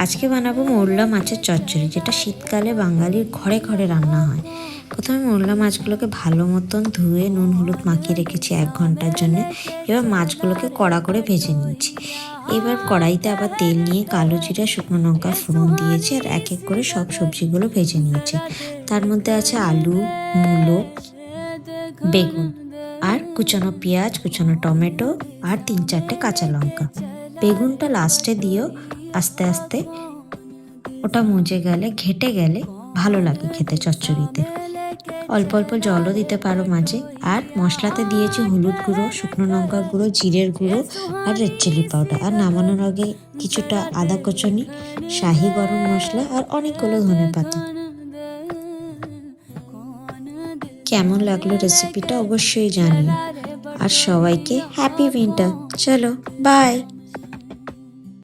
আজকে বানাবো মৌরলা মাছের চচ্চড়ি, যেটা শীতকালে বাঙালির ঘরে ঘরে রান্না হয়। প্রথমে মৌরলা মাছগুলোকে ভালো মতন ধুয়ে নুন হলুদ মাখিয়ে রেখেছি 1 ঘন্টার জন্য। এবার মাছগুলোকে কড়া করে ভেজে নিয়েছি। এবার কড়াইতে আবার তেল নিয়ে কালো জিরা শুকনো লঙ্কা ফোড়ন দিয়েছি আর এক এক করে সব সবজিগুলো ভেজে নিয়েছি। তার মধ্যে আছে আলু, মূলো, বেগুন আর কুচানো পেঁয়াজ, কুচানো টমেটো আর 3-4টে কাঁচা লঙ্কা। বেগুনটা লাস্টে দিয়েও আস্তে আস্তে ওটা মজে গেলে ঘেটে গেলে ভালো লাগে খেতে চচ্চড়িতে। অল্প অল্প জলও দিতে পারো মাঝে। আর মশলাতে দিয়েছি হলুদ গুঁড়ো, শুকনো লঙ্কা গুঁড়ো, জিরের গুঁড়ো আর রেড চিলি পাউডার। আর নামানোর আগে কিছুটা আদা কুচনি, শাহি গরম মশলা আর অনেকগুলো ধনেপাতা। কেমন লাগলো রেসিপিটা অবশ্যই জানিও। আর সবাইকে হ্যাপি উইন্টার। চলো বাই।